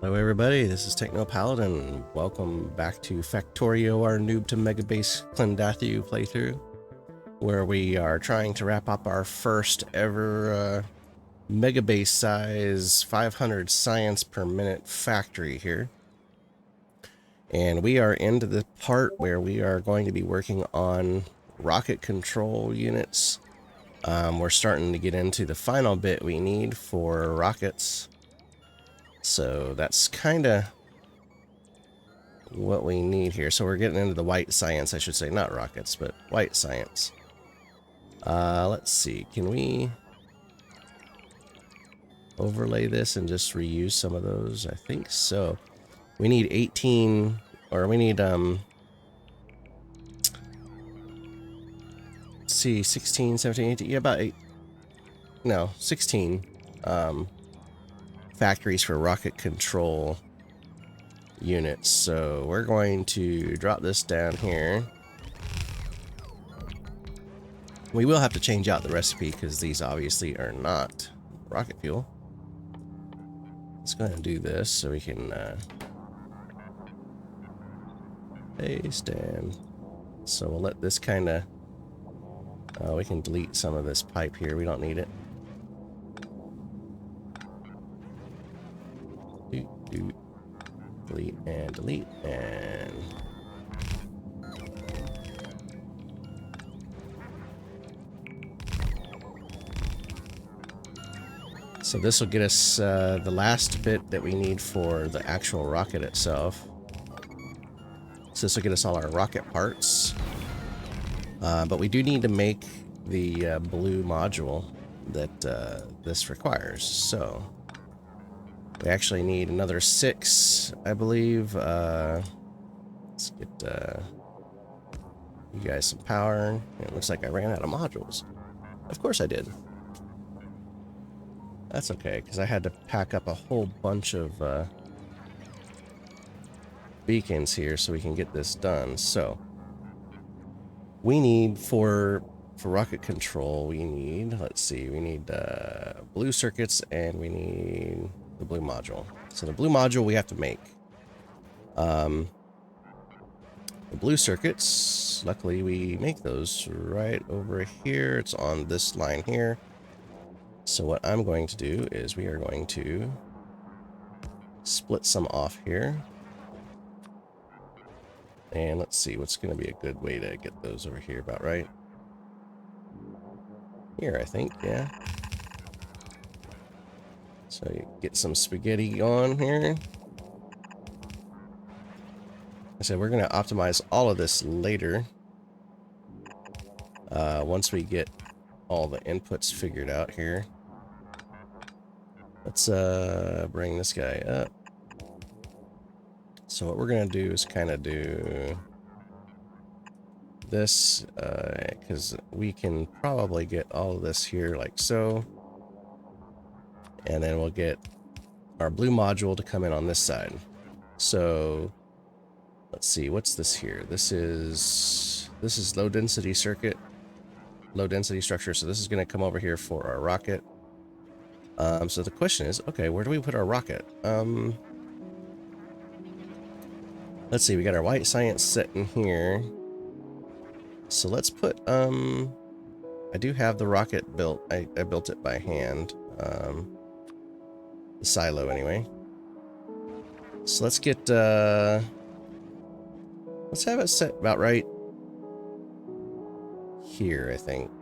Hello everybody, this is Techno Paladin. Welcome back to Factorio, our Noob to Megabase Klendathu playthrough, where we are trying to wrap up our first ever Megabase size 500 science per minute factory here. And we are into the part where we are going to be working on rocket control units. We're starting to get into the final bit we need for rockets. So that's kind of what we need here. So we're getting into the white science, I should say, not rockets, but white science. Let's see, can we overlay this and just reuse some of those? I think so. We need 18, or we need, let's see, 16, 17, 18, yeah, about 8, no, 16, factories for rocket control units. So we're going to drop this down here. We will have to change out the recipe because these obviously are not rocket fuel. Let's go ahead and do this so we can paste, and so we'll let this kind of we can delete some of this pipe here, we don't need it. Delete and delete, and so this will get us the last bit that we need for the actual rocket itself. So this will get us all our rocket parts, but we do need to make the blue module that this requires. So we actually need another 6, I believe. Let's get you guys some power. It looks like I ran out of modules. Of course I did. That's okay, because I had to pack up a whole bunch of beacons here so we can get this done. So we need for rocket control, we need, let's see, we need blue circuits, and we need the blue module. So the blue module we have to make. The blue circuits, luckily we make those right over here. It's on this line here. So what I'm going to do is we are going to split some off here. And let's see, what's going to be a good way to get those over here, about right here, I think, yeah. So you get some spaghetti on here. I said we're going to optimize all of this later. Once we get all the inputs figured out here. Let's bring this guy up. So what we're going to do is kind of do this, because we can probably get all of this here like so. And then we'll get our blue module to come in on this side. So let's see, what's this here? This is low density circuit, low density structure. So this is going to come over here for our rocket. So the question is, okay, where do we put our rocket? Let's see, we got our white science set in here. So let's put, I do have the rocket built. I built it by hand. The silo anyway. So let's get, let's have it set about right here, I think.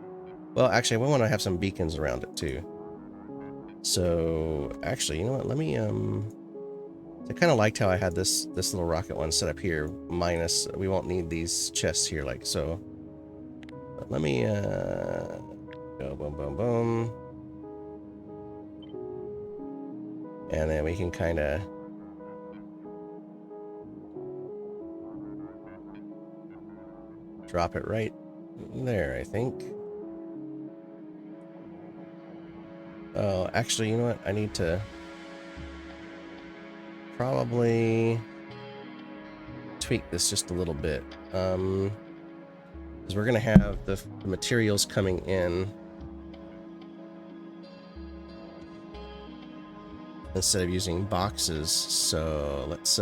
Well, actually, we want to have some beacons around it too. So actually, you know what, let me, I kind of liked how I had this little rocket one set up here, minus, we won't need these chests here like so. But let me, go boom, boom, boom. And then we can kind of drop it right there, I think. Oh, actually, you know what? I need to probably tweak this just a little bit. Because we're going to have the materials coming in instead of using boxes. So let's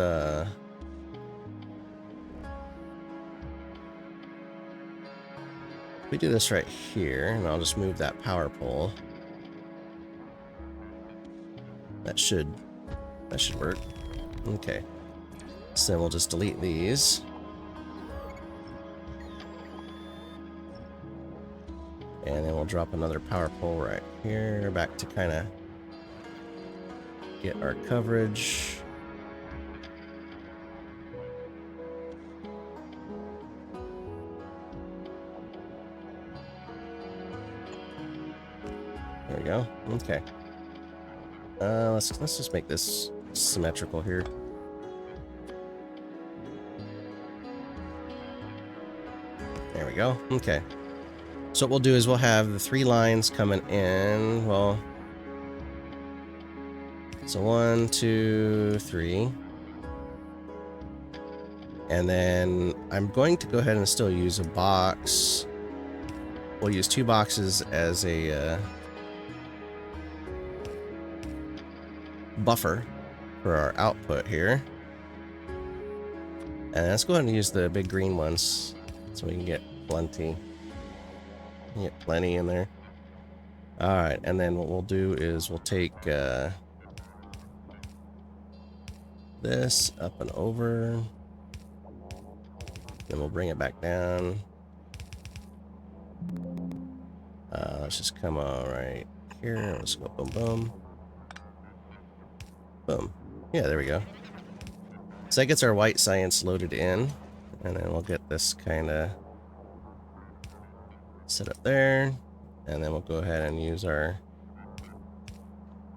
we do this right here, and I'll just move that power pole. That should work. Okay. So then we'll just delete these. And then we'll drop another power pole right here, back to kind of get our coverage. There we go. Okay. Let's just make this symmetrical here. There we go. Okay. So what we'll do is we'll have the 3 lines coming in. Well, so 1, 2, 3. And then I'm going to go ahead and still use a box. We'll use 2 boxes as a buffer for our output here. And let's go ahead and use the big green ones so we can get plenty. Get plenty in there. Alright, and then what we'll do is we'll take this up and over. Then we'll bring it back down. Let's just come on right here. Let's go boom, boom. Boom. Yeah, there we go. So that gets our white science loaded in. And then we'll get this kind of set up there. And then we'll go ahead and use our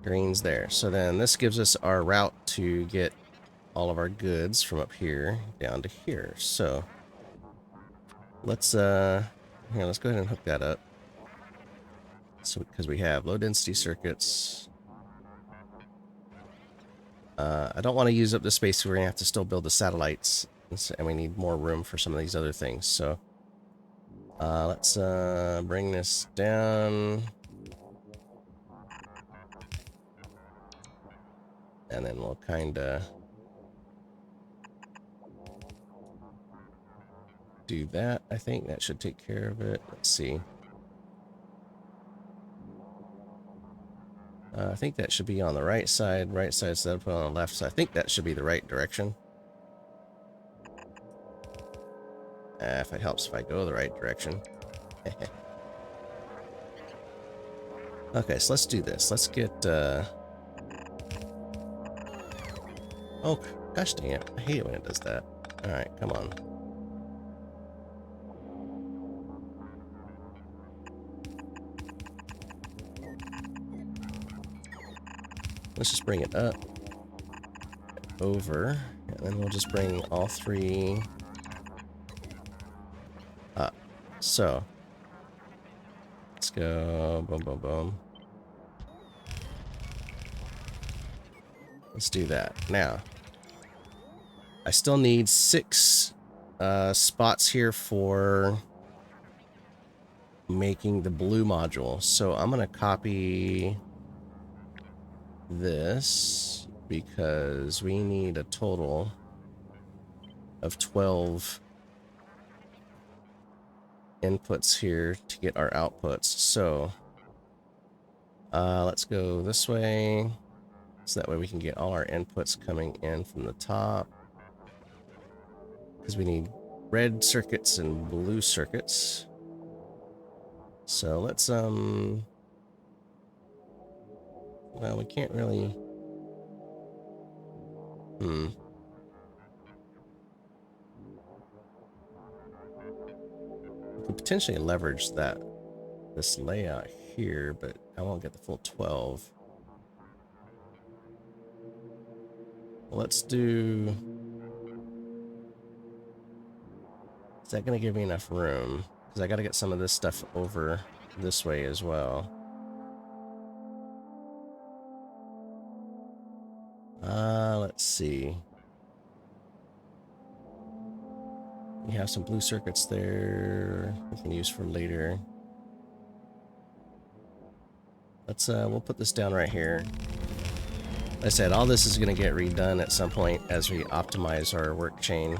greens there. So then this gives us our route to get all of our goods from up here down to here. So let's here, let's go ahead and hook that up. So because we have low density circuits. I don't want to use up the space, so we're gonna have to still build the satellites, and we need more room for some of these other things. So let's bring this down, and then we'll kind of do that. I think that should take care of it. Let's see. I think that should be on the right side instead of put on the left side. I think that should be the right direction. If it helps if I go the right direction. Okay, so let's do this. Let's get, oh, gosh dang it. I hate it when it does that. Alright, come on. Let's just bring it up, over, and then we'll just bring all 3 up. So, let's go, boom, boom, boom. Let's do that. Now, I still need 6 spots here for making the blue module. So I'm going to copy this because we need a total of 12 inputs here to get our outputs. So let's go this way, so that way we can get all our inputs coming in from the top, because we need red circuits and blue circuits. So let's well, we can't really... We could potentially leverage this layout here, but I won't get the full 12. Let's do... Is that going to give me enough room? Because I got to get some of this stuff over this way as well. Let's see. We have some blue circuits there we can use for later. Let's we'll put this down right here. Like I said, all this is going to get redone at some point as we optimize our work chain.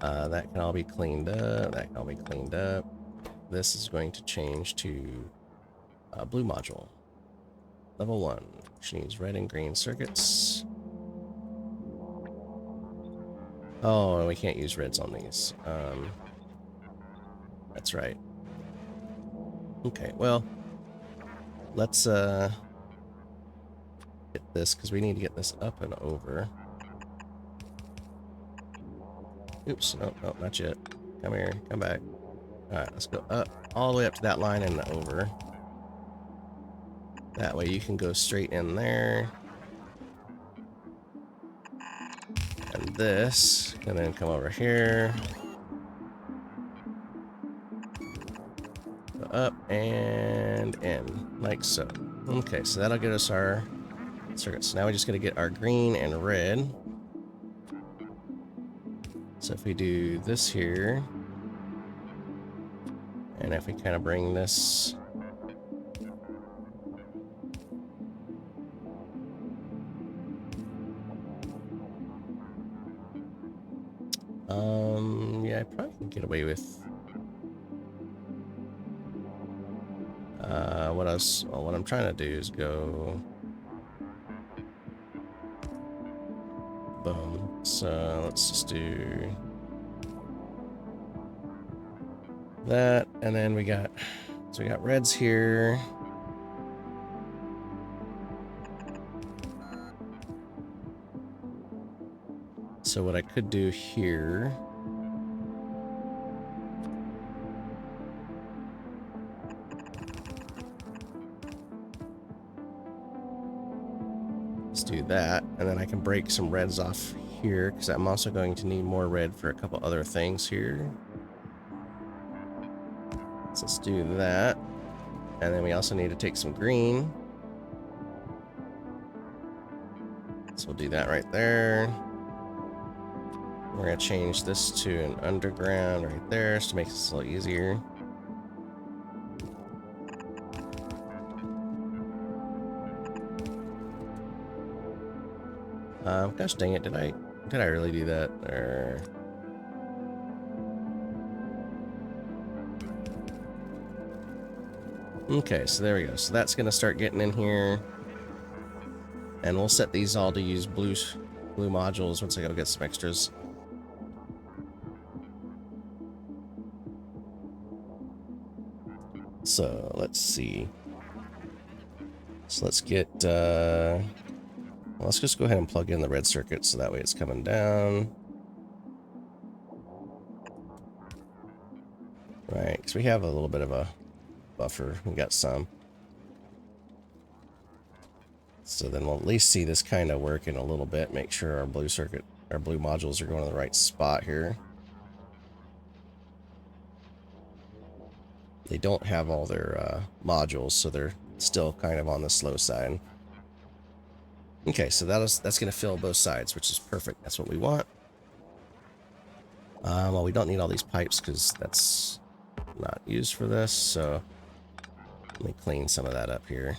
That can all be cleaned up. That can all be cleaned up. This is going to change to blue module. Level 1, which needs red and green circuits. Oh, we can't use reds on these. That's right. Okay, well, let's get this, because we need to get this up and over. Oops, nope, nope, not yet. Come here, come back. Alright, let's go up, all the way up to that line and over. That way you can go straight in there. And this, and then come over here. Go up and in, like so. Okay, so that'll get us our circuits. So now we just gotta get our green and red. So if we do this here, and if we kind of bring this yeah, I probably can get away with what I'm trying to do is go boom. So let's just do that, and then we got reds here. So what I could do here is do that, and then I can break some reds off here, because I'm also going to need more red for a couple other things here. So let's do that, and then we also need to take some green. So we'll do that right there. We're going to change this to an underground right there, just to make this a little easier. Gosh dang it, did I really do that? Or... Okay, so there we go. So that's going to start getting in here. And we'll set these all to use blue modules once I go get some extras. So let's see. So let's get well, let's just go ahead and plug in the red circuit so that way it's coming down. Right, because we have a little bit of a buffer. We got some. So then we'll at least see this kind of working a little bit. Make sure our blue modules are going to the right spot here. They don't have all their modules, so they're still kind of on the slow side. Okay, so that's going to fill both sides, which is perfect. That's what we want. Well, we don't need all these pipes because that's not used for this, so let me clean some of that up here.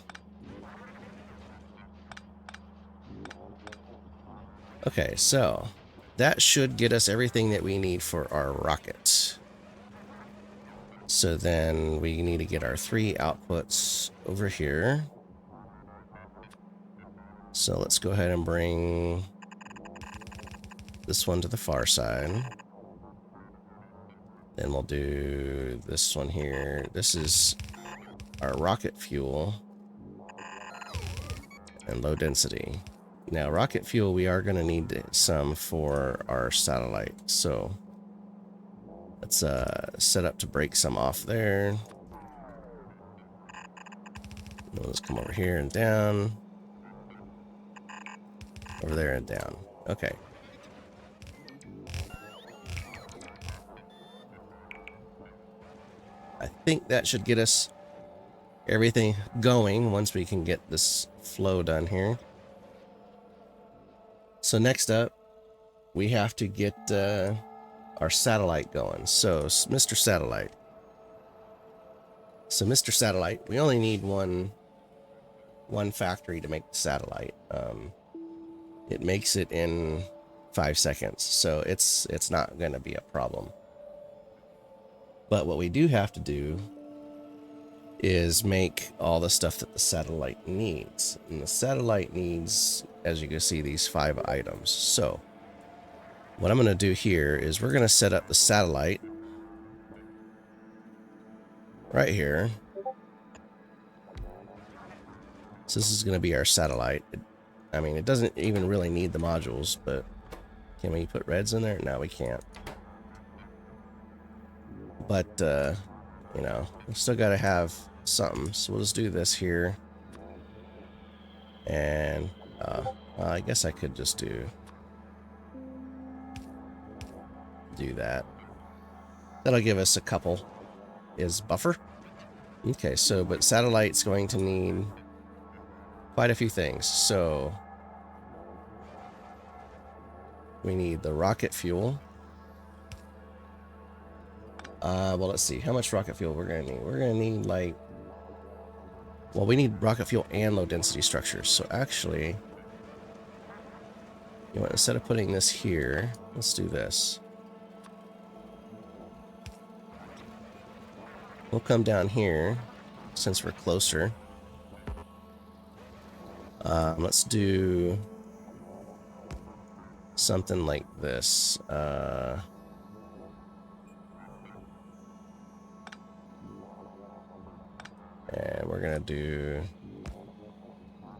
Okay, so that should get us everything that we need for our rocket. So then we need to get our 3 outputs over here. So let's go ahead and bring this one to the far side. Then we'll do this one here. This is our rocket fuel and low density. Now, rocket fuel, we are going to need some for our satellite. So let's set up to break some off there. Let's come over here and down. Over there and down. Okay. I think that should get us everything going once we can get this flow done here. So next up, we have to get our satellite going. So Mr. Satellite. So Mr. Satellite, we only need one one factory to make the satellite. It makes it in 5 seconds, so it's not going to be a problem. But what we do have to do is make all the stuff that the satellite needs. And the satellite needs, as you can see, these 5 items. So what I'm going to do here is we're going to set up the satellite right here. So this is going to be our satellite. I mean, it doesn't even really need the modules, but can we put reds in there? No, we can't. But, you know, we still got to have something. So we'll just do this here. And I guess I could just do that. That'll give us a couple. Is buffer. Okay, so, but satellite's going to need quite a few things. So we need the rocket fuel. Well, let's see how much rocket fuel we're gonna need. We're gonna need like, well, we need rocket fuel and low density structures. So actually, you know what, instead of putting this here, let's do this. We'll come down here since we're closer. Let's do something like this. And we're gonna do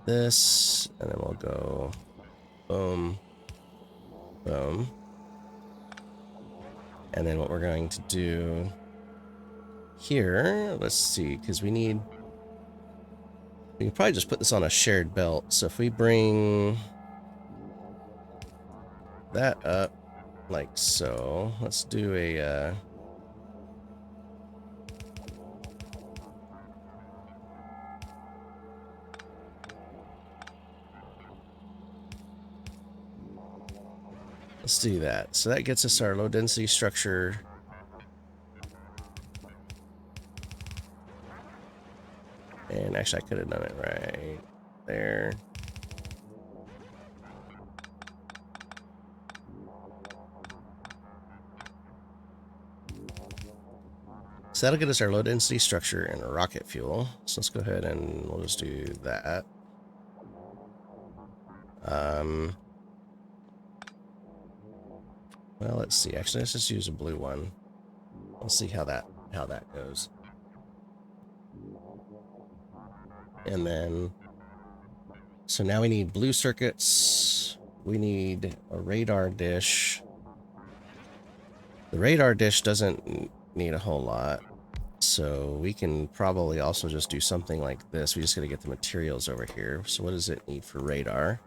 this, and then we'll go boom, boom. And then what we're going to do here, let's see, because we can probably just put this on a shared belt. So if we bring that up like so, let's do a let's do that. So that gets us our low density structure. And actually I could have done it right there. So that'll get us our low density structure and rocket fuel. So let's go ahead and we'll just do that. Well, let's see. Actually, let's just use a blue one. Let's see how that goes. And then, so now we need blue circuits. We need a radar dish. The radar dish doesn't need a whole lot, so we can probably also just do something like this. We just got to get the materials over here. So what does it need for radar?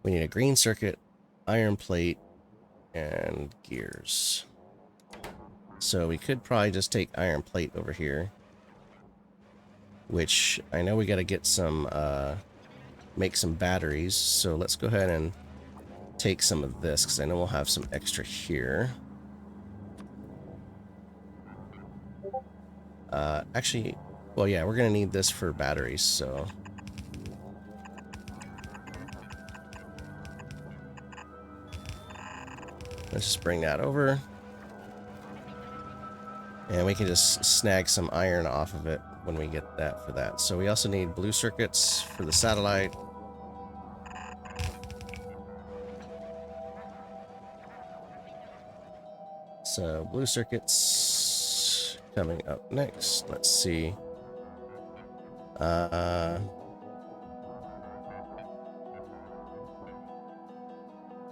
We need a green circuit, iron plate, and gears. So we could probably just take iron plate over here, which I know we got to get some, make some batteries. So let's go ahead and take some of this, because I know we'll have some extra here. Actually, well, yeah, we're going to need this for batteries, so let's just bring that over. And we can just snag some iron off of it when we get that for that. So we also need blue circuits for the satellite. So blue circuits coming up next. Let's see.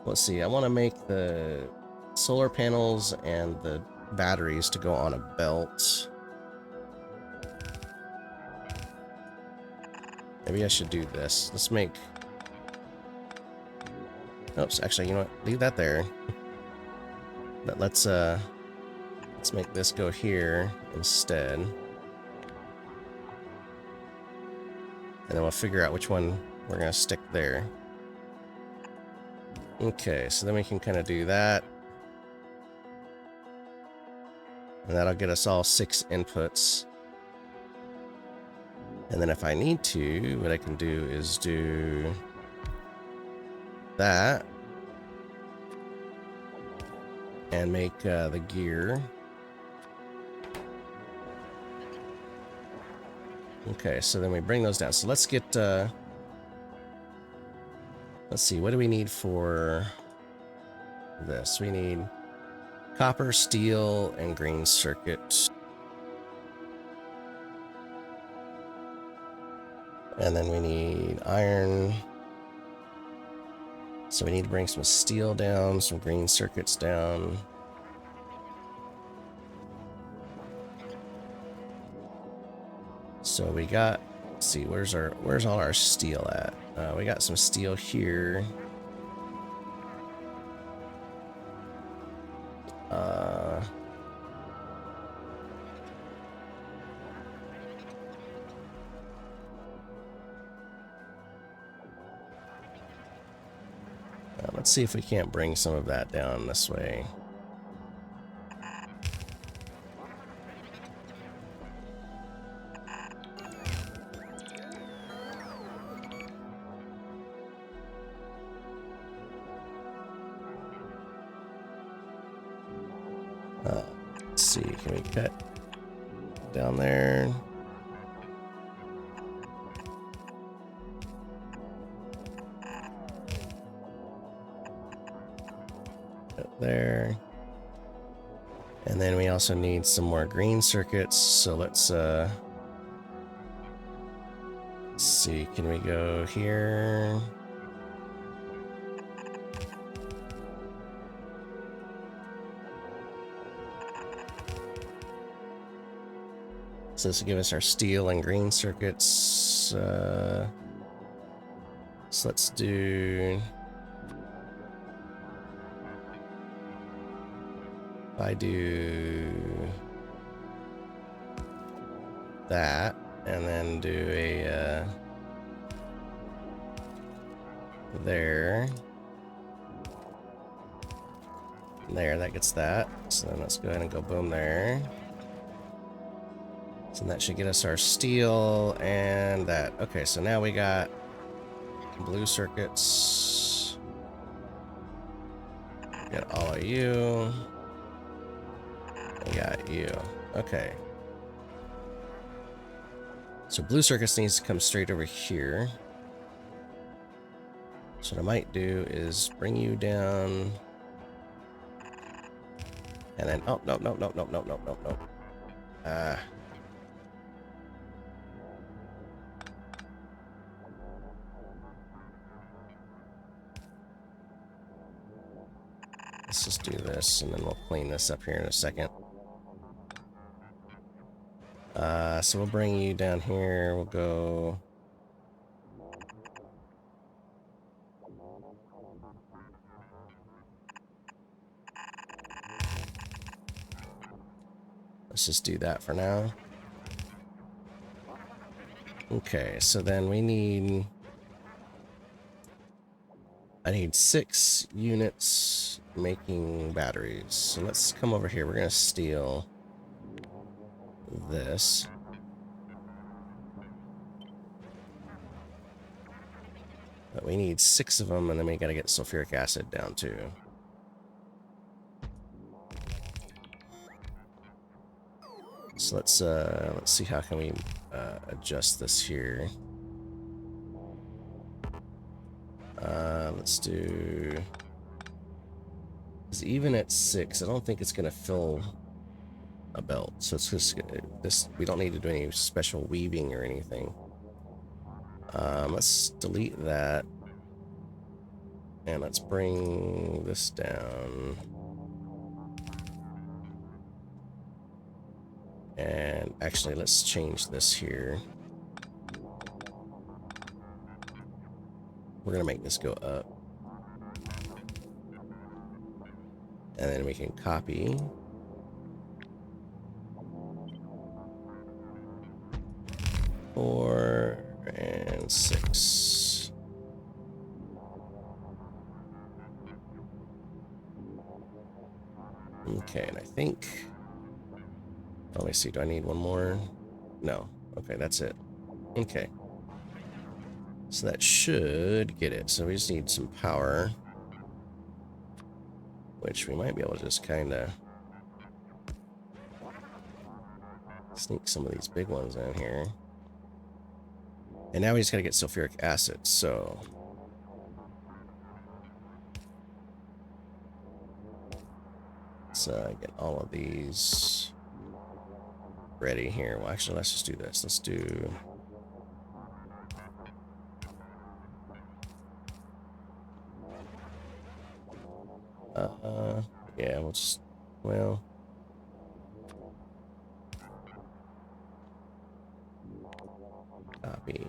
Let's see. I want to make the solar panels and the batteries to go on a belt. Maybe I should do this. Let's make... Oops, actually, you know what? Leave that there. But let's make this go here instead. And then we'll figure out which one we're gonna stick there. Okay, so then we can kind of do that. And that'll get us all 6 inputs. And then if I need to, what I can do is do that and make the gear. Okay, so then we bring those down. So let's get, let's see, what do we need for this? We need copper, steel, and green circuit. And then we need iron. So we need to bring some steel down, some green circuits down. So we got, let's see, where's all our steel at? We got some steel here. Let's see if we can't bring some of that down this way. Let's see, can we cut down there? There. And then we also need some more green circuits, so let's see, can we go here? So this will give us our steel and green circuits. So let's do, if I do that, and then do a there, that gets that. So then let's go ahead and go boom there. So that should get us our steel and that. Okay, so now we got blue circuits. Got all of you. We got you. Okay. So blue circuits needs to come straight over here. So what I might do is bring you down. And then, oh, no. Let's just do this, and then we'll clean this up here in a second. So we'll bring you down here. We'll go... Let's just do that for now. Okay, so then we need... I need 6 units making batteries. So let's come over here. We're going to steal this. But we need 6 of them, and then we got to get sulfuric acid down too. So let's see how can we adjust this here. Let's do, because even at 6, I don't think it's gonna fill a belt. So it's just this. We don't need to do any special weaving or anything. Let's delete that, and let's bring this down. And actually, let's change this here. We're gonna make this go up. And then we can copy. Four and 6. Okay, and I think... Let me see, do I need one more? No. Okay, that's it. Okay. So that should get it. So we just need some power, which we might be able to just kind of sneak some of these big ones in here. And now we just gotta get sulfuric acid, so let's get all of these ready here. Well, actually, let's just do this. Let's do... yeah, we'll just... well... copy.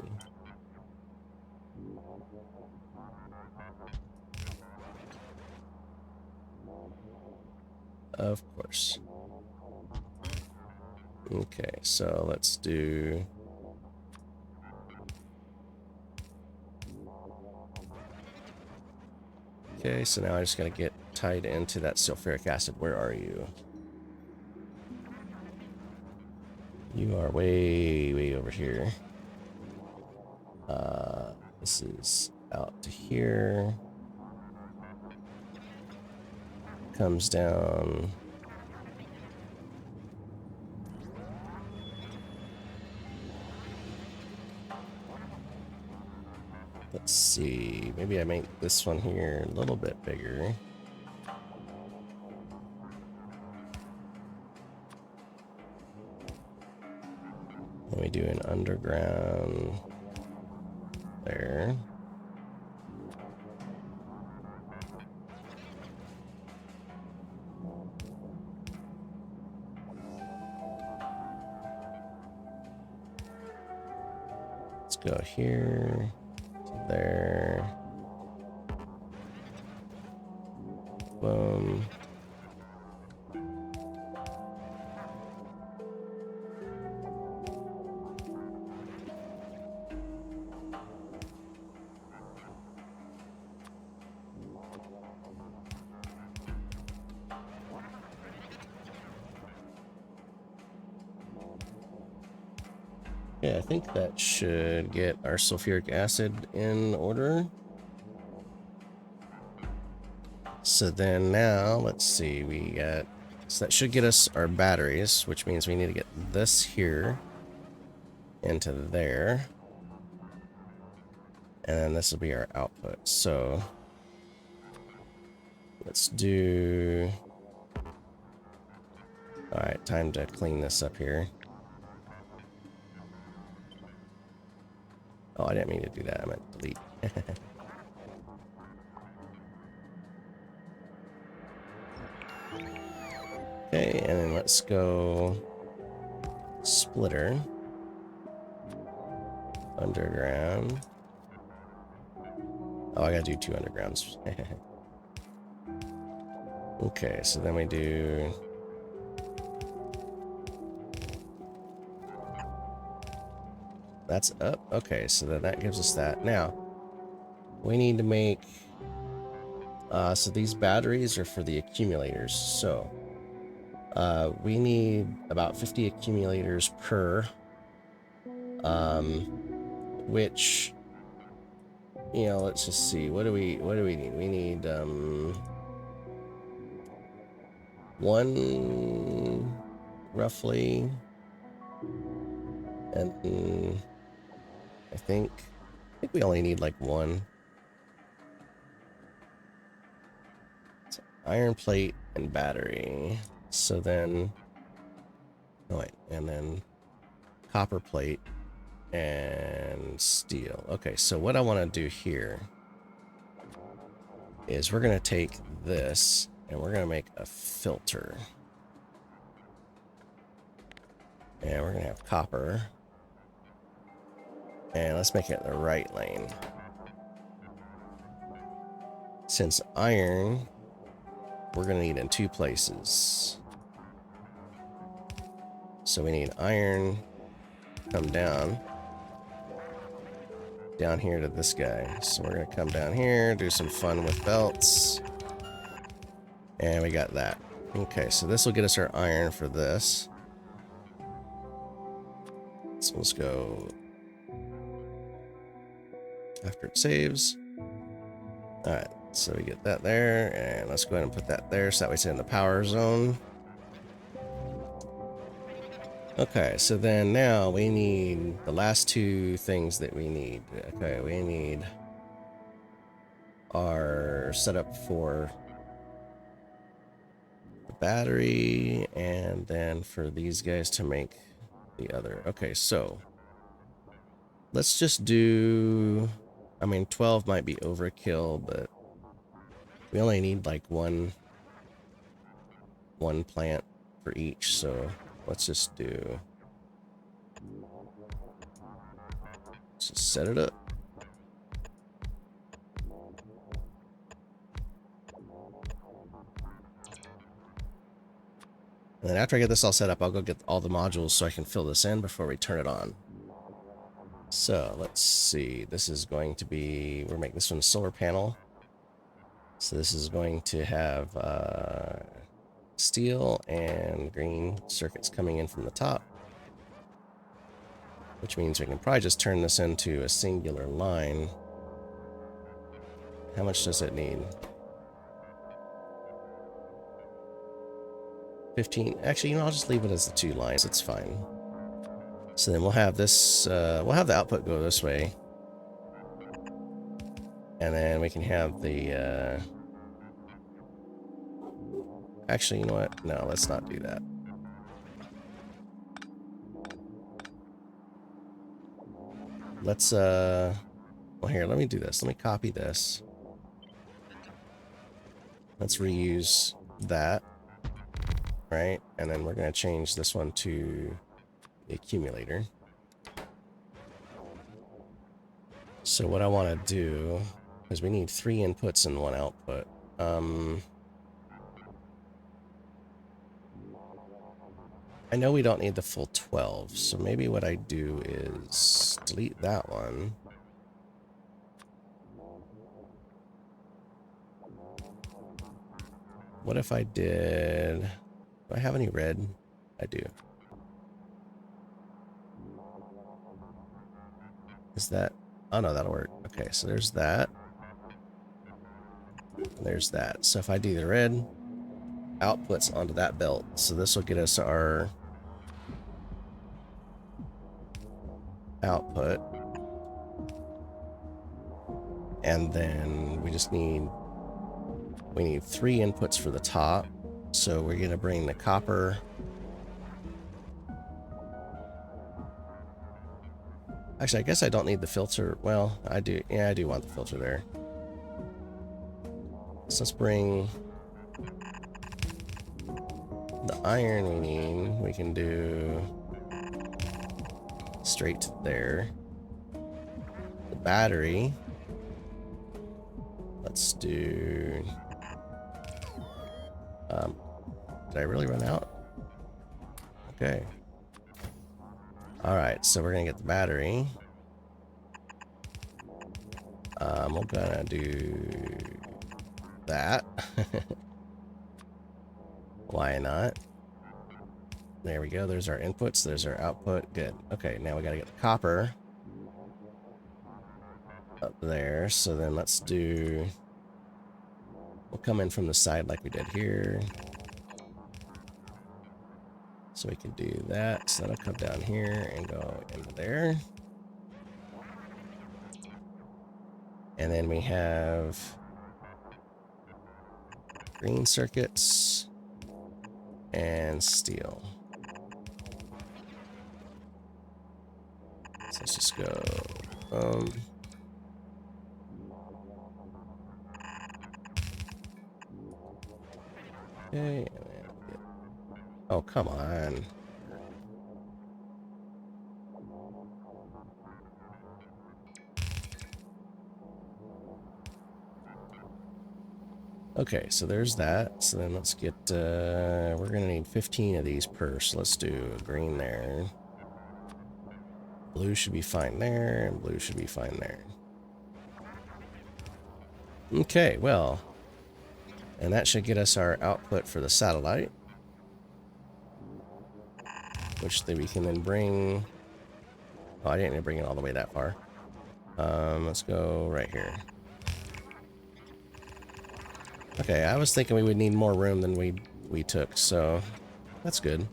Of course. Okay, so let's do... okay, so now I just gotta get tied into that sulfuric acid. Where are you? You are way, way over here. This is out to here. Comes down. Let's see. Maybe I make this one here a little bit bigger. Then we do an underground there. Let's go here to there. Boom. Yeah, I think that should get our sulfuric acid in order. So then now, let's see, we got... so that should get us our batteries, which means we need to get this here into there. And then this will be our output. So let's do... alright, time to clean this up here. Oh, I didn't mean to do that. I meant delete. Okay, and then let's go splitter. Underground. Oh, I gotta do 2 undergrounds. Okay, so then we do... that's up. Okay, so then that gives us that. Now, we need to make... so these batteries are for the accumulators. So, we need about 50 accumulators per. Which, you know, let's just see. What do we need? We need, one, roughly. And I think we only need like one. So iron plate and battery. So then, oh wait, and then copper plate and steel. Okay, so what I want to do here is we're going to take this and we're going to make a filter. And we're going to have copper. And let's make it the right lane. Since iron, we're going to need in 2 places. So we need iron come down here to this guy. So we're going to come down here, do some fun with belts. And we got that. Okay, so this will get us our iron for this. So let's go after it saves. Alright, so we get that there, and let's go ahead and put that there so that way it's in the power zone. Okay, so then now we need the last two things that we need. Okay, we need our setup for the battery, and then for these guys to make the other. Okay, so let's just do, I mean, 12 might be overkill, but we only need like one plant for each, so let's just set it up. And then after I get this all set up, I'll go get all the modules so I can fill this in before we turn it on. So let's see, this is going to be, we're making this one a solar panel. So this is going to have steel and green circuits coming in from the top, which means we can probably just turn this into a singular line. How much does it need? 15. Actually, you know, I'll just leave it as the 2 lines. It's fine. So then we'll have this, we'll have the output go this way. And then we can have the, actually, you know what? No, let's not do that. Let's, well, here, let me do this. Let me copy this. Let's reuse that. Right? And then we're going to change this one to the accumulator. So what I want to do is we need 3 inputs and 1 output. I know we don't need the full 12, so maybe what I do is delete that one. What if I did... Do I have any red? I do. Is that... Oh no, that'll work. Okay, so there's that. There's that. So if I do the red, outputs onto that belt. So this will get us our output. And then we just need... We need 3 inputs for the top. So we're going to bring the copper. Actually, I guess I don't need the filter. Well, I do. Yeah, I do want the filter there. So let's bring the iron we need. We can do straight to there. The battery. Let's do... did I really run out? Okay. Alright, so we're gonna get the battery. We're gonna do that. Why not? There we go. There's our inputs. There's our output. Good. Okay, now we gotta get the copper up there. So then let's do... We'll come in from the side like we did here. So we can do that. So that'll come down here and go into there. And then we have green circuits and steel. So let's just go okay, and then get... Oh, come on. Okay, so there's that. So then let's get, we're gonna need 15 of these per, so let's do green there. Blue should be fine there, and blue should be fine there. Okay, well, and that should get us our output for the satellite, which then we can then bring... Oh, I didn't bring it all the way that far. Let's go right here. Okay, I was thinking we would need more room than we took, so that's good.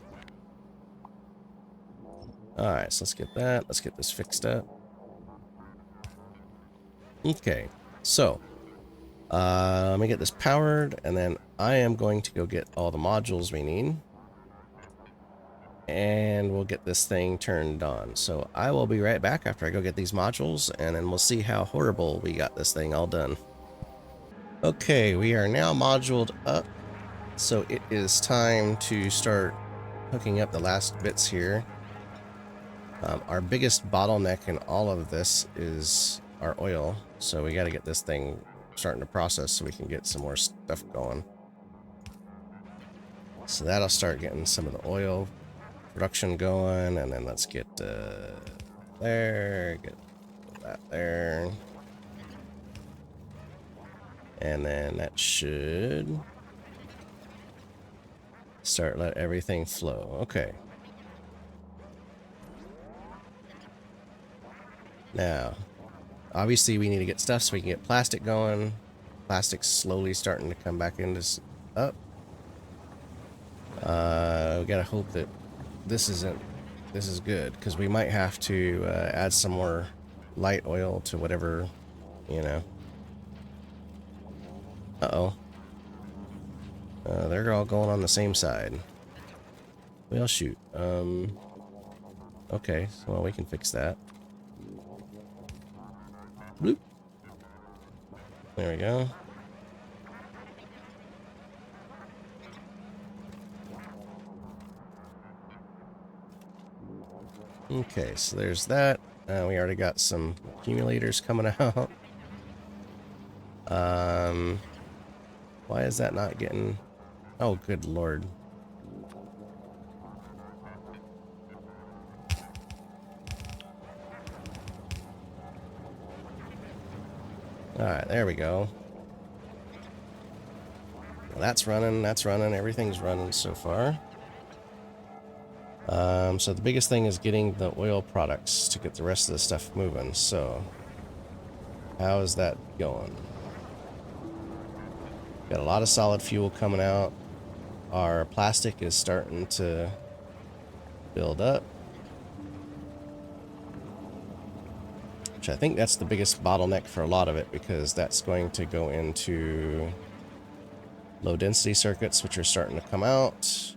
Alright, so let's get that. Let's get this fixed up. Okay, so let me get this powered, and then I am going to go get all the modules we need. And we'll get this thing turned on. So I will be right back after I go get these modules, and then we'll see how horrible we got this thing all done. Okay, we are now moduled up, so it is time to start hooking up the last bits here. Our biggest bottleneck in all of this is our oil, so we got to get this thing starting to process so we can get some more stuff going. So that'll start getting some of the oil production going, and then let's get there, get that there, and then that should start let everything flow. Okay. Now, obviously we need to get stuff so we can get plastic going. Plastic's slowly starting to come back into up. We gotta hope that this is good, because we might have to add some more light oil to whatever, you know. Uh-oh. They're all going on the same side. Well, shoot. Okay, well, we can fix that. Bloop. There we go. Okay, so there's that. We already got some accumulators coming out. Why is that not getting... Oh, good lord. Alright, there we go. Well, that's running, everything's running so far. So the biggest thing is getting the oil products to get the rest of the stuff moving, so... How is that going? Got a lot of solid fuel coming out. Our plastic is starting to build up. Which I think that's the biggest bottleneck for a lot of it, because that's going to go into low density circuits, which are starting to come out.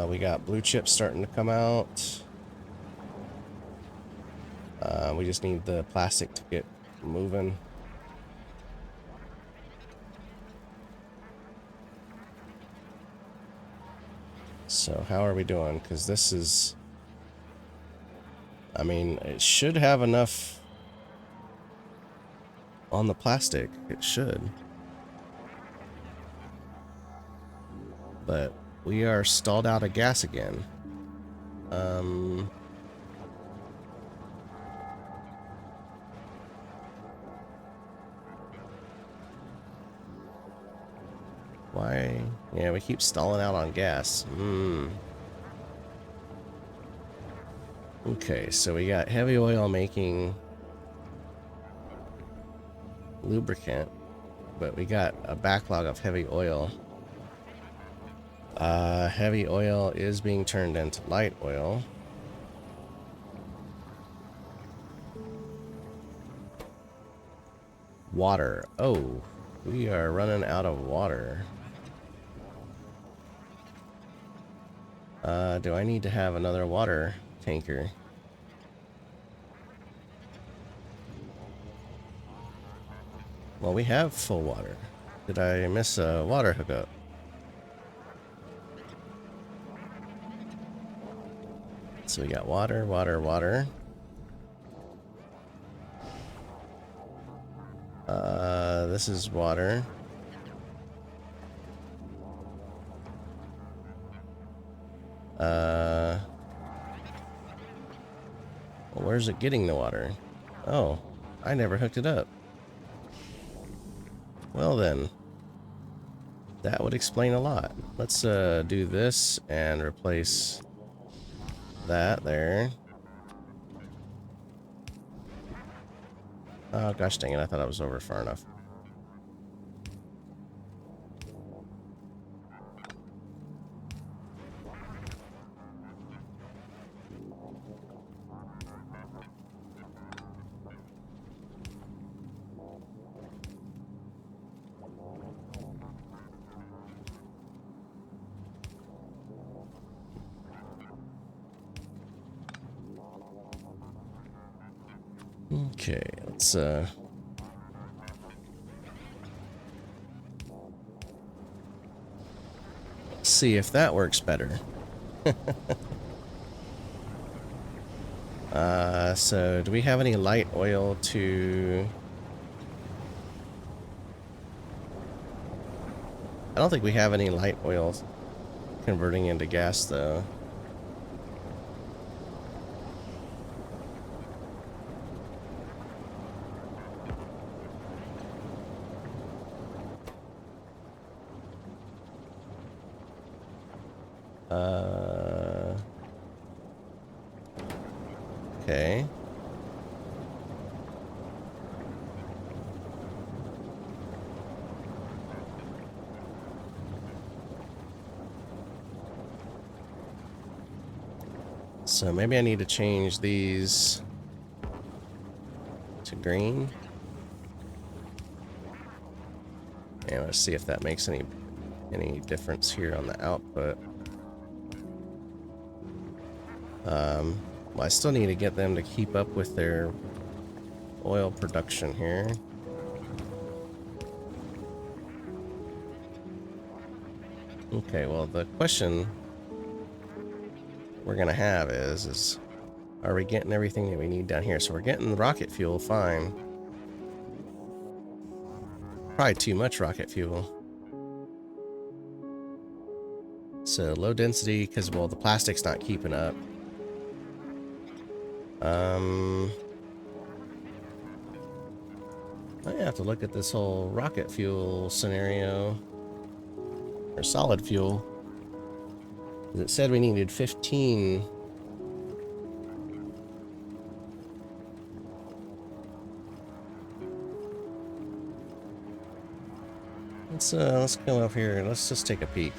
We got blue chips starting to come out. We just need the plastic to get moving. So how are we doing? Because this is... I mean, it should have enough on the plastic. It should. But we are stalled out of gas again. Why? Yeah, we keep stalling out on gas. Okay, so we got heavy oil making lubricant, but we got a backlog of heavy oil. Heavy oil is being turned into light oil. Water. Oh, we are running out of water. Do I need to have another water tanker? Well, we have full water. Did I miss a water hookup? So we got water, water, water. This is water. Well, where's it getting the water? Oh, I never hooked it up. Well then, that would explain a lot. Let's do this and replace that there. Oh gosh dang it, I thought I was over far enough. Okay, let's see if that works better. So do we have any light oil to... I don't think we have any light oil converting into gas though. Okay. So maybe I need to change these to green. And let's see if that makes any difference here on the output. Well, I still need to get them to keep up with their oil production here. Okay, well, the question we're gonna have is are we getting everything that we need down here? So we're getting the rocket fuel fine. Probably too much rocket fuel. So low density, because, well, the plastic's not keeping up. I have to look at this whole rocket fuel scenario. Or solid fuel. It said we needed 15. Let's go up here. Let's just take a peek.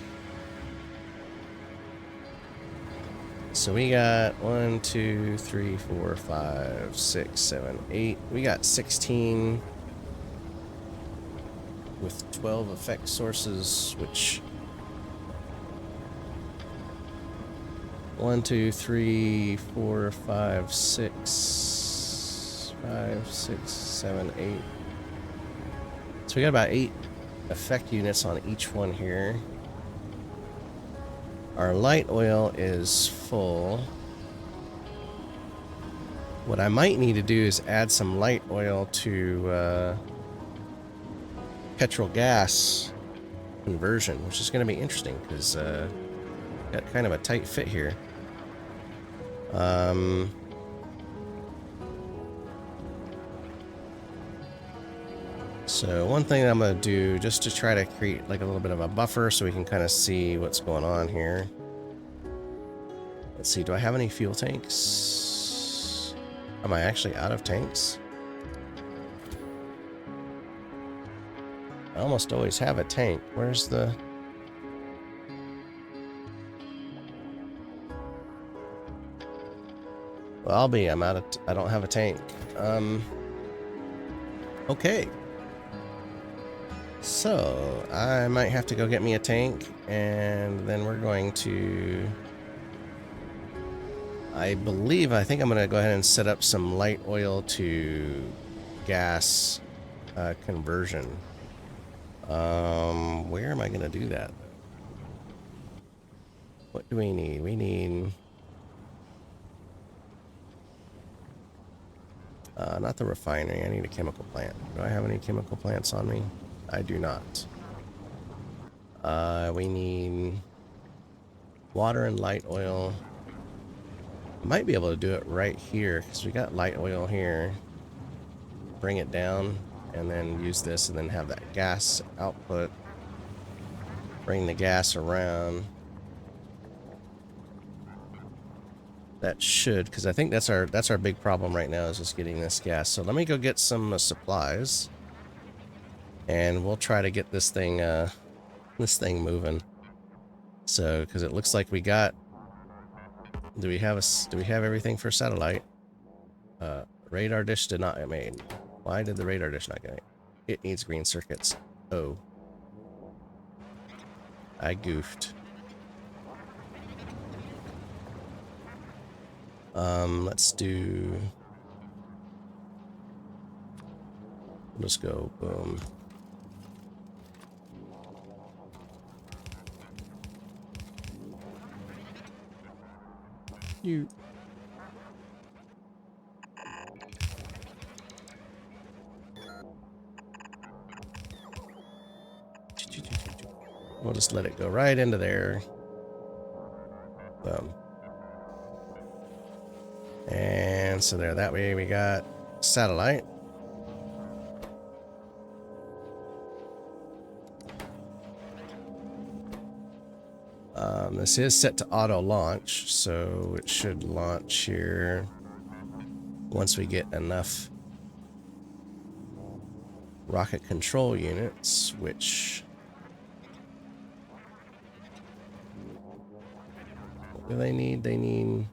So we got 1, 2, 3, 4, 5, 6, 7, 8. We got 16 with 12 effect sources, which 1, 2, 3, 4, 5, 6, 5, 6, 7, 8. So we got about 8 effect units on each one here. Our light oil is full. What I might need to do is add some light oil to petrol gas conversion, which is going to be interesting because got kind of a tight fit here. So one thing I'm going to do, just to try to create like a little bit of a buffer so we can kind of see what's going on here. Let's see, do I have any fuel tanks? Am I actually out of tanks? I almost always have a tank. Where's the... Well, I'm out of... I don't have a tank. Okay. So, I might have to go get me a tank, and then we're going to... I think I'm going to go ahead and set up some light oil to gas conversion. Where am I going to do that? What do we need? We need... not the refinery. I need a chemical plant. Do I have any chemical plants on me? I do not. We need water and light oil. Might be able to do it right here because we got light oil here. Bring it down and then use this and then have that gas output. Bring the gas around. That should, because I think that's our big problem right now, is just getting this gas. So let me go get some supplies, and we'll try to get this thing moving. So, because it looks like we got. Do we have everything for satellite? Radar dish did not get made. Why did the radar dish not get made? It needs green circuits. Oh, I goofed. Let's do. Let's go. Boom. You. We'll just let it go right into there. Boom. And so there, that way we got satellite. This is set to auto launch, so it should launch here once we get enough rocket control units, which what do they need? They need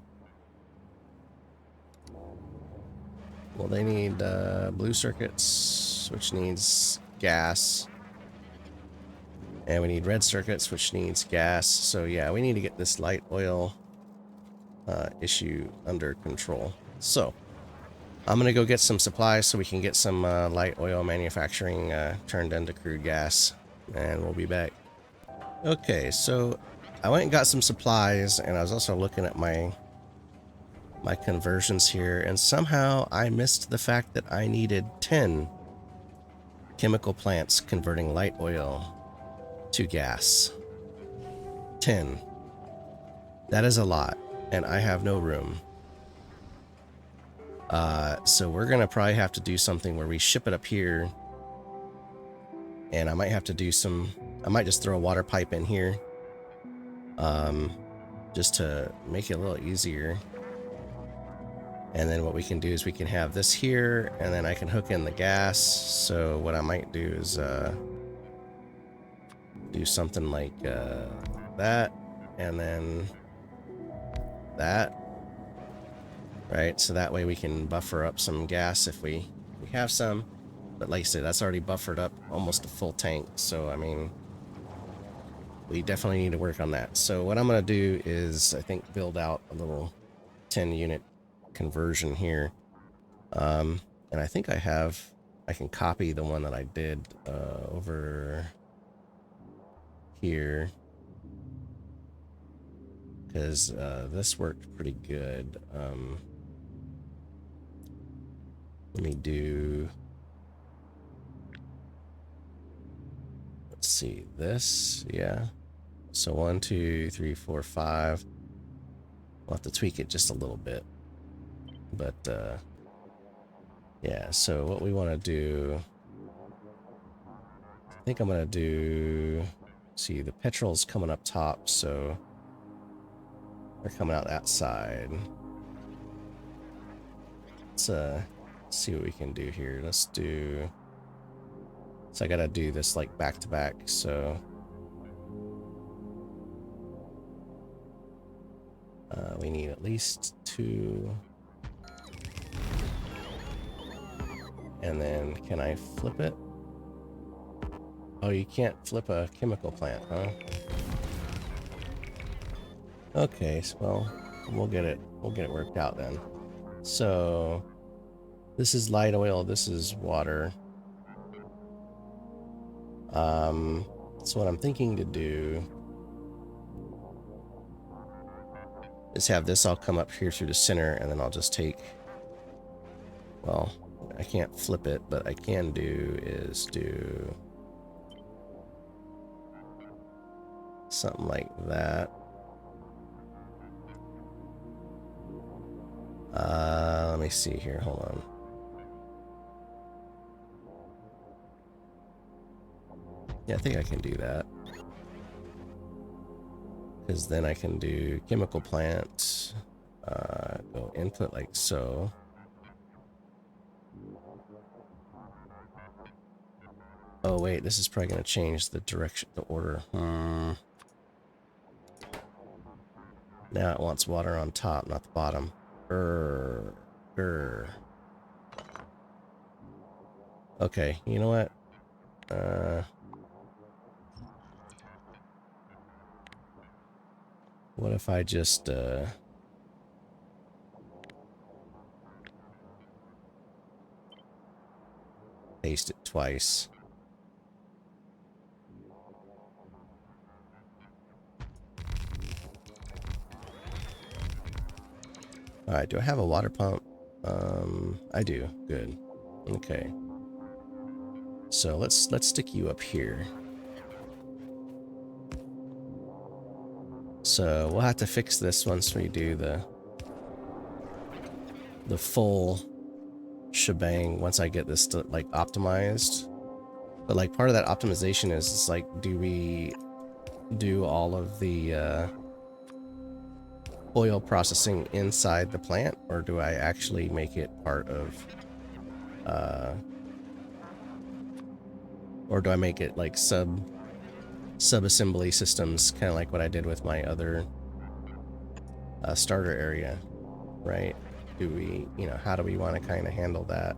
blue circuits, which needs gas. And we need red circuits, which needs gas. So yeah, we need to get this light oil issue under control. So I'm going to go get some supplies so we can get some light oil manufacturing turned into crude gas. And we'll be back. Okay, so I went and got some supplies, and I was also looking at my conversions here, and somehow I missed the fact that I needed 10 chemical plants converting light oil to gas. 10. That is a lot, and I have no room. So we're gonna probably have to do something where we ship it up here, and I might have to do I might just throw a water pipe in here, just to make it a little easier. And then what we can do is we can have this here, and then I can hook in the gas. So what I might do is do something like that, and then that, right? So that way we can buffer up some gas if we have some. But like I said, that's already buffered up almost a full tank. So I mean, we definitely need to work on that. So what I'm gonna do is, I think, build out a little 10 unit conversion here. And I think I can copy the one that I did over here, because this worked pretty good. Let me do, let's see, this, yeah. So 1, 2, 3, 4, 5. We'll have to tweak it just a little bit. But yeah, so what we want to do, I think I'm going to do, see, the petrol's coming up top, so they're coming out that side. Let's see what we can do here. Let's do, so I got to do this like back to back, so we need at least 2. And then, can I flip it? Oh, you can't flip a chemical plant, huh? Okay, so, well, we'll get it worked out then. So, this is light oil, this is water. So what I'm thinking to do is have this all come up here through the center, and then I'll just take, well, I can't flip it, but I can do is do something like that. Let me see here, hold on. Yeah, I think I can do that. Because then I can do chemical plant, Go input like so. Oh wait, this is probably going to change the direction, the order. Now it wants water on top, not the bottom. Okay, you know what? What if I just, paste it twice? Alright, do I have a water pump? I do. Good. Okay. So let's stick you up here. So we'll have to fix this once we do the full shebang, once I get this like optimized. But like part of that optimization is like, do we do all of the oil processing inside the plant, or do I actually make it part of or do I make it like sub-assembly systems, kind of like what I did with my other starter area, right? Do we, you know, how do we want to kind of handle that?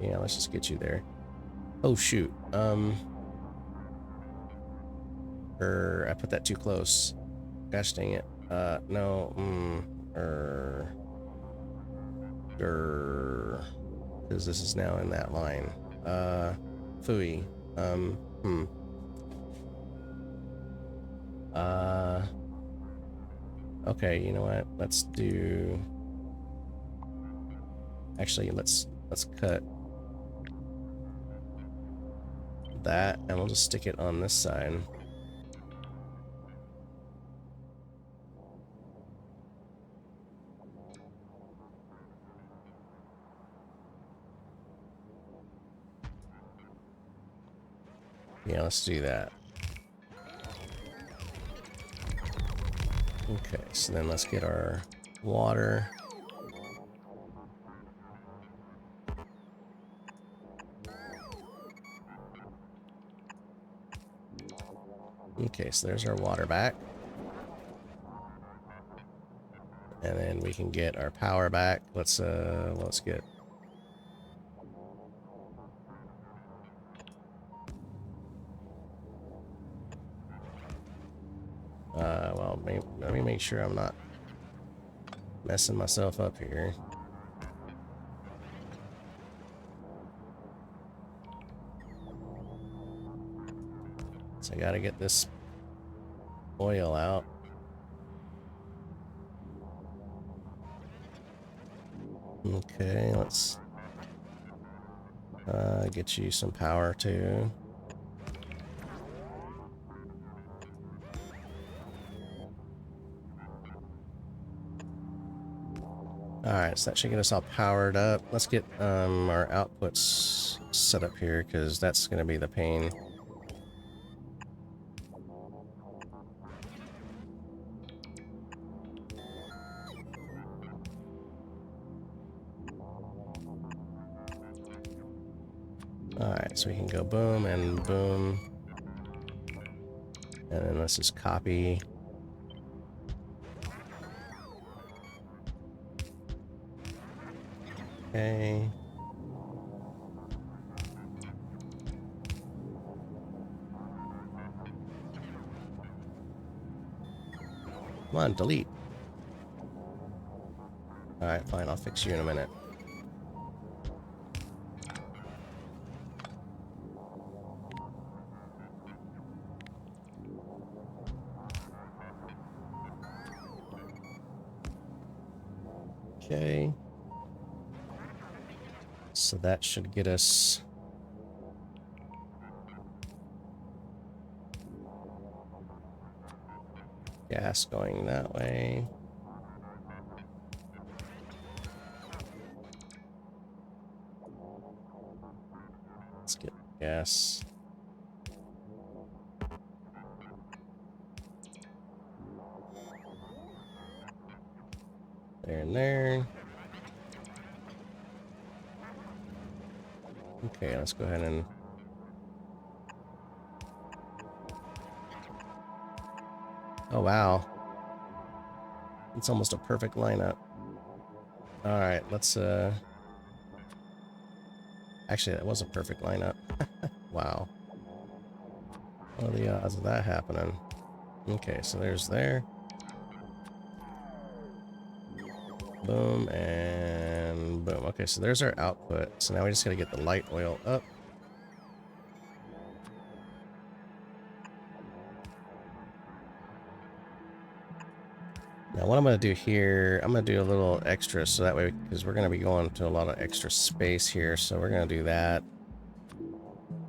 Yeah, let's just get you there. Oh shoot. I put that too close. Gosh dang it. No. Because this is now in that line. Phooey. Okay, you know what? Let's do... Actually, let's cut that, and we'll just stick it on this side. Yeah, let's do that. Okay, so then let's get our water. Okay, so there's our water back. And then we can get our power back. Let's get... well, let me make sure I'm not messing myself up here. So I gotta get this oil out. Okay, let's get you some power too. Alright, so that should get us all powered up. Let's get our outputs set up here, because that's going to be the pain. Alright, so we can go boom and boom. And then let's just copy. Okay. Come on, delete. Alright, fine, I'll fix you in a minute. Okay. So that should get us... gas going that way. Let's get gas. There and there. Okay, let's go ahead and... Oh, wow. It's almost a perfect lineup. Alright, let's, Actually, that was a perfect lineup. Wow. What are the odds of that happening? Okay, so there's there. Boom, and boom. Okay, so there's our output. So now we just gotta get the light oil up. Now what I'm going to do here, I'm going to do a little extra so that way, because we're going to be going to a lot of extra space here, so we're going to do that.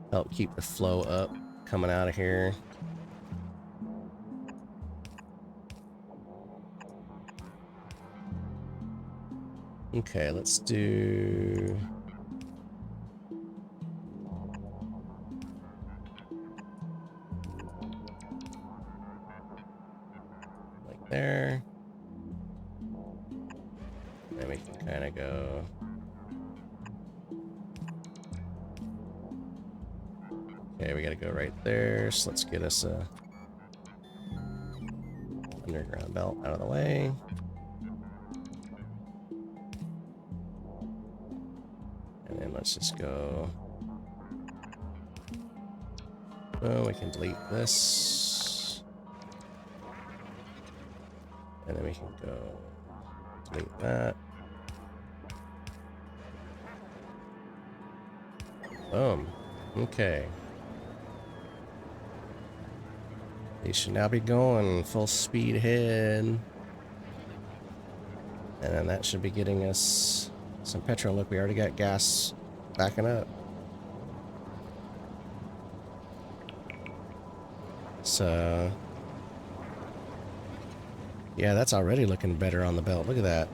Help keep the flow up coming out of here. Okay, let's do... like there. Then we can kind of go... Okay, we gotta go right there, so let's get us a underground belt out of the way. And then let's just go... Oh, we can delete this. And then we can go delete that. Boom. Okay. They should now be going full speed ahead. And then that should be getting us some petrol. Look, we already got gas backing up. So, yeah, that's already looking better on the belt. Look at that.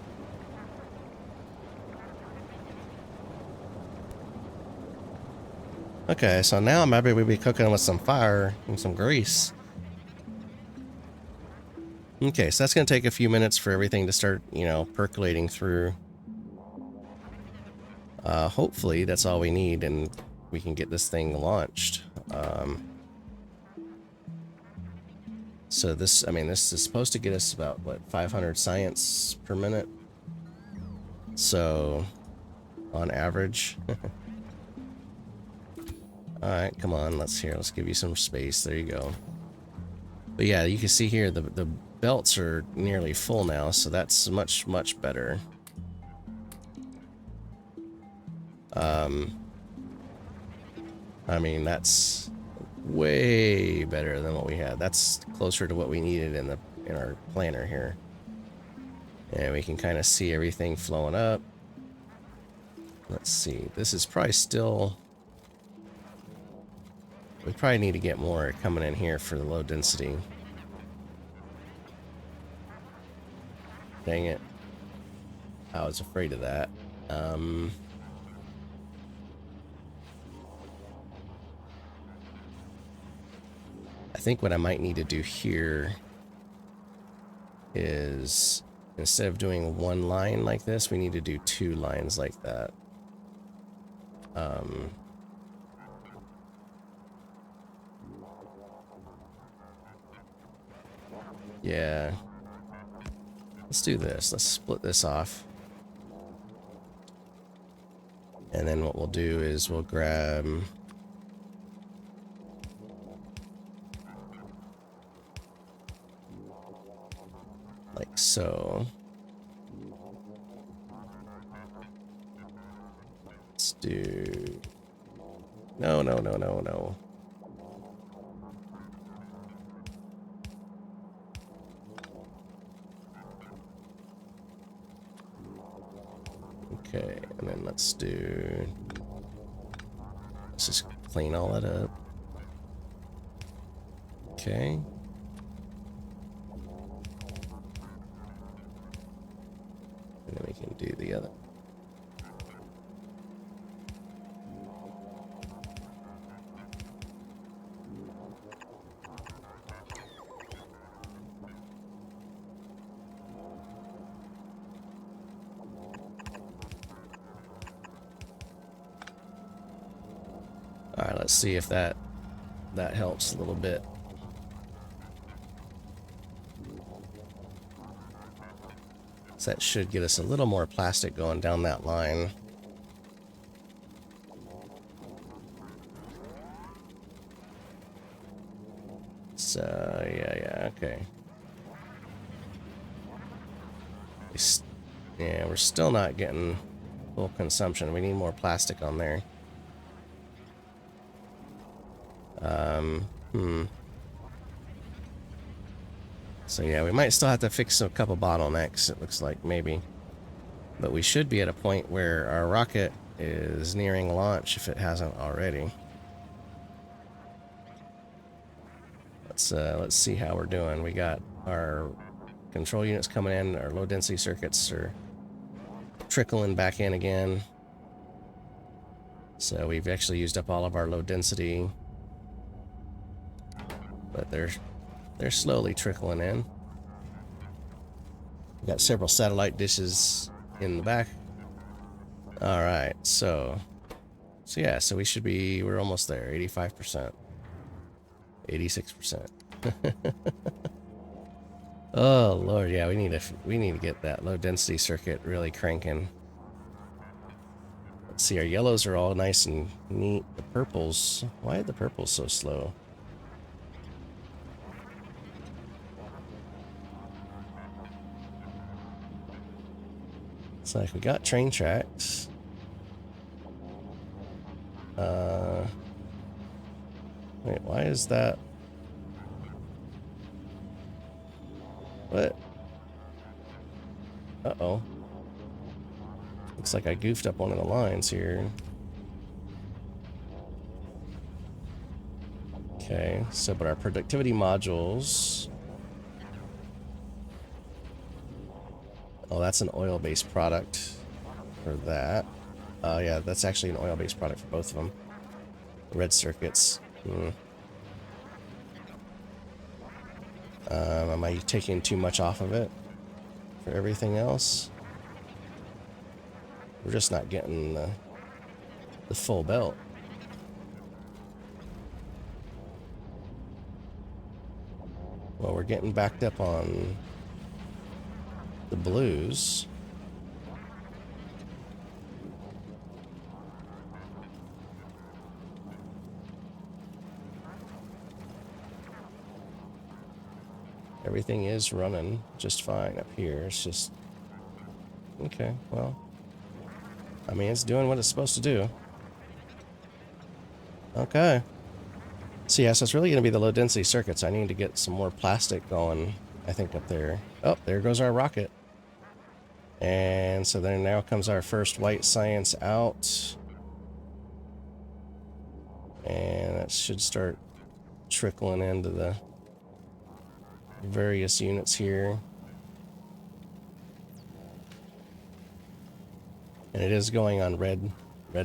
Okay, so now maybe we'll be cooking with some fire and some grease. Okay, so that's going to take a few minutes for everything to start, you know, percolating through. Hopefully that's all we need and we can get this thing launched. So this, I mean, this is supposed to get us about, what, 500 science per minute? So, on average. Alright, come on, let's give you some space. There you go. But yeah, you can see here the belts are nearly full now, so that's much, much better. I mean, that's way better than what we had. That's closer to what we needed in our planner here. And we can kind of see everything flowing up. Let's see. This is probably still... We probably need to get more coming in here for the low density. Dang it. I was afraid of that. I think what I might need to do here is, instead of doing one line like this, we need to do 2 lines like that. Yeah. Let's do this. Let's split this off. And then what we'll do is we'll grab... like so. Let's do... No. Okay, and then let's just clean all that up. Okay. And then we can do the other. Let's see if that helps a little bit. So that should get us a little more plastic going down that line. So, yeah, okay. Yeah, we're still not getting full consumption. We need more plastic on there. So yeah, we might still have to fix a couple bottlenecks, it looks like, maybe. But we should be at a point where our rocket is nearing launch if it hasn't already. Let's see how we're doing. We got our control units coming in, our low density circuits are trickling back in again. So we've actually used up all of our low density, but they're slowly trickling in. We've got several satellite dishes in the back. All right, so yeah, so we're almost there, 85%, 86%. Oh Lord, yeah, we need to get that low density circuit really cranking. Let's see, our yellows are all nice and neat. The purples, why are the purples so slow? It's like we got train tracks. Wait, why is that? What? Uh-oh. Looks like I goofed up one of the lines here. Okay, so but our productivity modules... Oh, that's an oil-based product for that. Yeah, that's actually an oil-based product for both of them. Red circuits. Am I taking too much off of it for everything else? We're just not getting the full belt. Well, we're getting backed up on the blues. Everything is running just fine up here. It's just... Okay, well... I mean, it's doing what it's supposed to do. Okay. So yeah, so it's really going to be the low density circuits. I need to get some more plastic going, I think, up there. Oh, there goes our rocket. And so then now comes our first white science out. And that should start trickling into the various units here. And it is going on red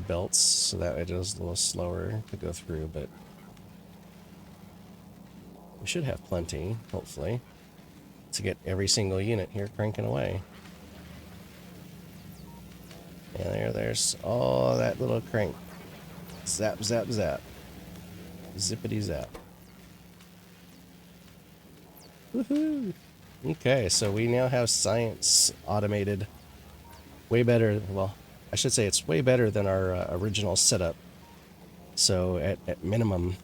belts, so that it is a little slower to go through, but we should have plenty, hopefully, to get every single unit here cranking away. And there's all that little crank. Zap, zap, zap. Zippity zap. Woohoo! Okay, so we now have science automated way better. Well, I should say it's way better than our original setup. So at minimum,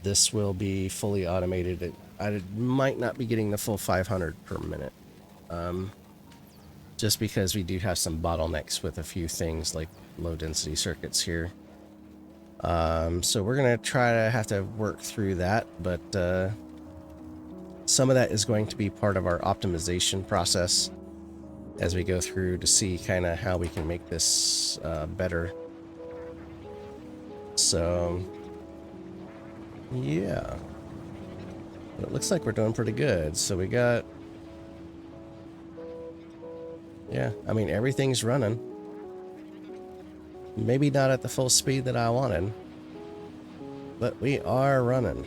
this will be fully automated. I might not be getting the full 500 per minute. Just because we do have some bottlenecks with a few things like low density circuits here. So we're going to have to work through that, but some of that is going to be part of our optimization process as we go through to see kind of how we can make this better. So, yeah. But it looks like we're doing pretty good. So we got... Yeah, I mean, everything's running. Maybe not at the full speed that I wanted, but we are running.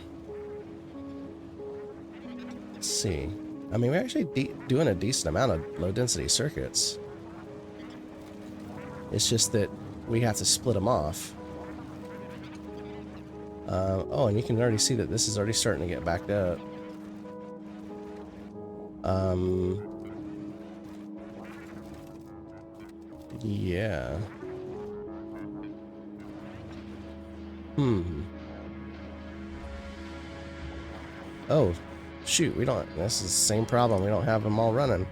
Let's see. I mean, we're actually doing a decent amount of low-density circuits. It's just that we have to split them off. Oh, and you can already see that this is already starting to get backed up. Yeah. Oh, shoot, we don't, this is the same problem. We don't have them all running.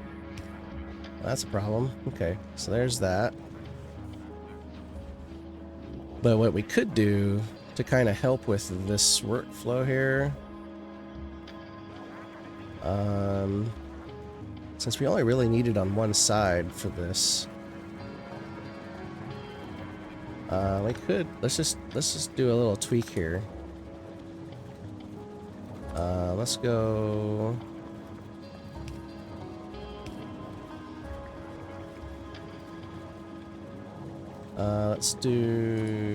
That's a problem. Okay, so there's that. But what we could do to kind of help with this workflow here, since we only really need it on one side for this, we could, let's just do a little tweak here. Let's go.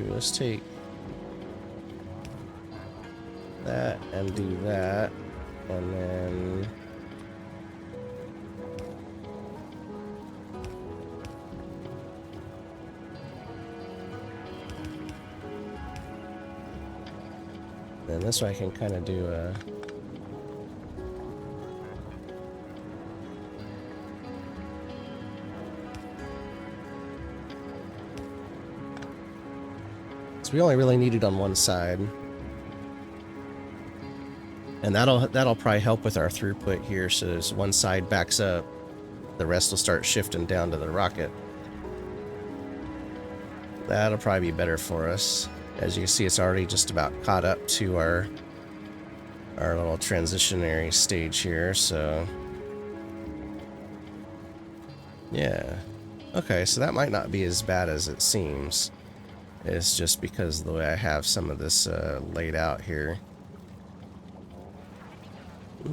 Let's take that and do that, and then this way I can kind of do a we only really need it on one side, and that'll probably help with our throughput here. So as one side backs up, the rest will start shifting down to the rocket. That'll probably be better for us. As you can see, it's already just about caught up to our little transitionary stage here. So yeah, okay, so that might not be as bad as it seems. It's just because of the way I have some of this laid out here.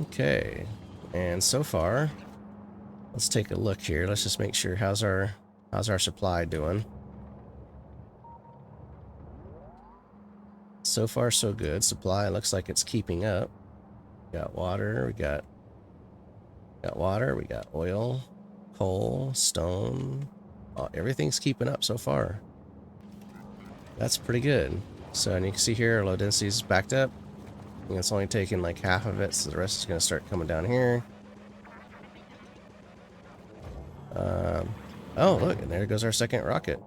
Okay, and so far, let's take a look here. Let's just make sure how's our supply doing. So far, so good. Supply looks like it's keeping up. Got water. We got water. We got oil, coal, stone. Oh, everything's keeping up so far. That's pretty good. So, and you can see here, our low density is backed up. And it's only taking like half of it, so the rest is going to start coming down here. Oh, look, and there goes our second rocket.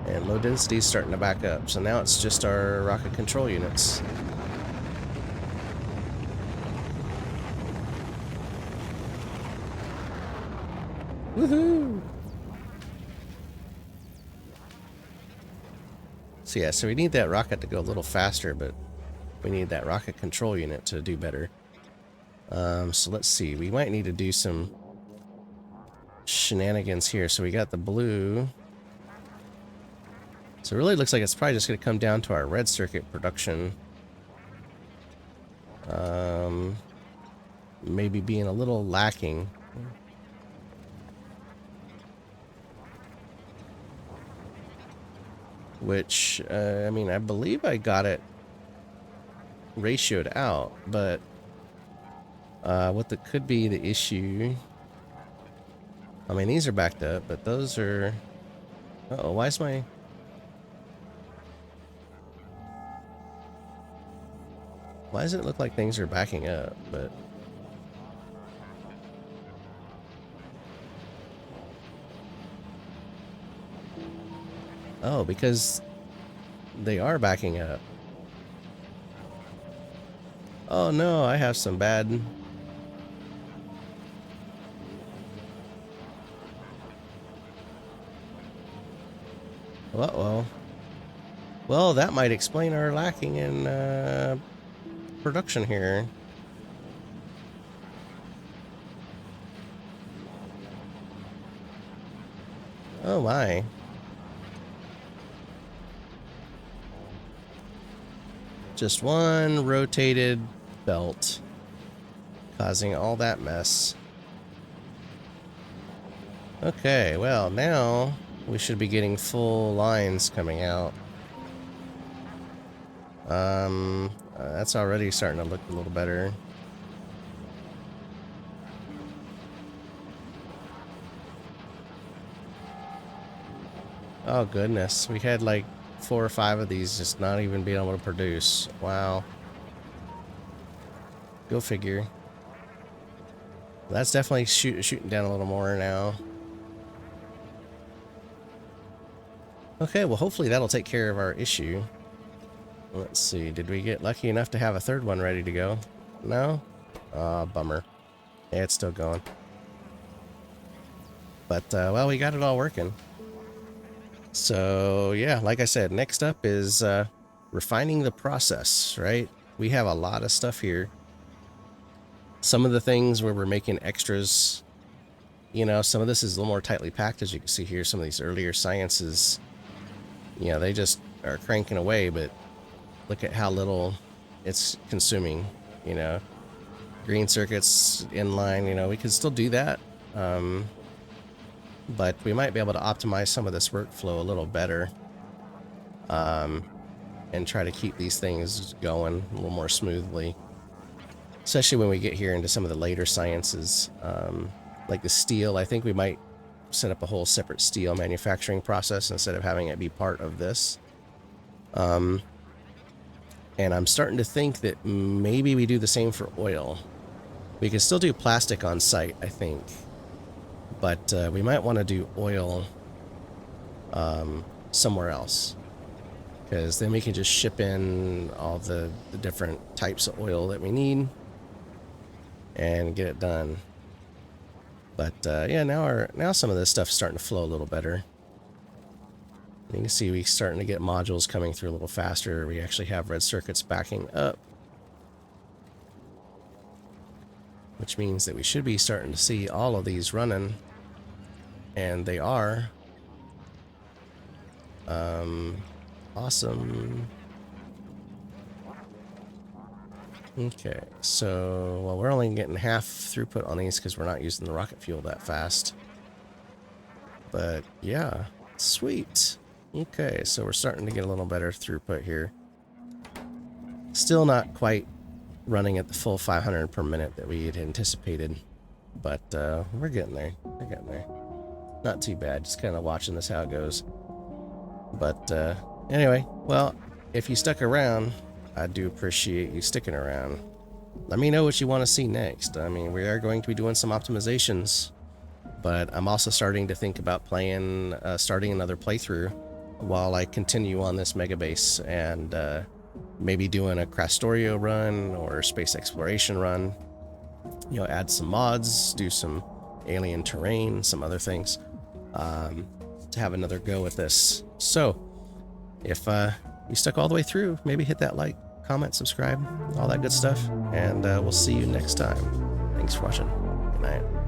And low density is starting to back up. So now it's just our rocket control units. Woohoo! So yeah, so we need that rocket to go a little faster, but we need that rocket control unit to do better. So let's see, we might need to do some shenanigans here. So we got the blue. So it really looks like it's probably just going to come down to our red circuit production. Maybe being a little lacking. Which, I mean, I believe I got it ratioed out, but what could be the issue, I mean, these are backed up, but those are, uh-oh, why does it look like things are backing up, but oh, because they are backing up. Oh no, I have some bad. Uh-oh. Well, that might explain our lacking in production here. Oh my. Just one rotated belt causing all that mess. Okay, well now we should be getting full lines coming out. That's already starting to look a little better. Oh goodness, we had like 4 or 5 of these just not even being able to produce. Wow. Go figure. That's definitely shooting down a little more now. Okay, well hopefully that'll take care of our issue. Let's see, did we get lucky enough to have a third one ready to go? No? Bummer. Yeah, it's still going. But, well, we got it all working. So, yeah, like I said, next up is refining the process, right? We have a lot of stuff here. Some of the things where we're making extras, you know, some of this is a little more tightly packed, as you can see here. Some of these earlier sciences, you know, they just are cranking away, but look at how little it's consuming, you know. Green circuits inline, you know, we could still do that. But we might be able to optimize some of this workflow a little better. And try to keep these things going a little more smoothly. Especially when we get here into some of the later sciences. Like the steel, I think we might set up a whole separate steel manufacturing process instead of having it be part of this. And I'm starting to think that maybe we do the same for oil. We can still do plastic on site, I think. But we might want to do oil somewhere else. Because then we can just ship in all the different types of oil that we need and get it done. But yeah, now some of this stuff's starting to flow a little better. You can see we're starting to get modules coming through a little faster. We actually have red circuits backing up, which means that we should be starting to see all of these running, and they are. Awesome. Okay, so, well, we're only getting half throughput on these because we're not using the rocket fuel that fast. But, yeah, sweet. Okay, so we're starting to get a little better throughput here. Still not quite running at the full 500 per minute that we had anticipated. But, we're getting there. We're getting there. Not too bad, just kind of watching this how it goes. But, anyway, well, if you stuck around, I do appreciate you sticking around. Let me know what you want to see next. I mean, we are going to be doing some optimizations, but I'm also starting to think about starting another playthrough while I continue on this Megabase and maybe doing a Factorio run or space exploration run. You know, add some mods, do some alien terrain, some other things to have another go at this. So, if you stuck all the way through, maybe hit that like, comment, subscribe, all that good stuff, and we'll see you next time. Thanks for watching. Good night.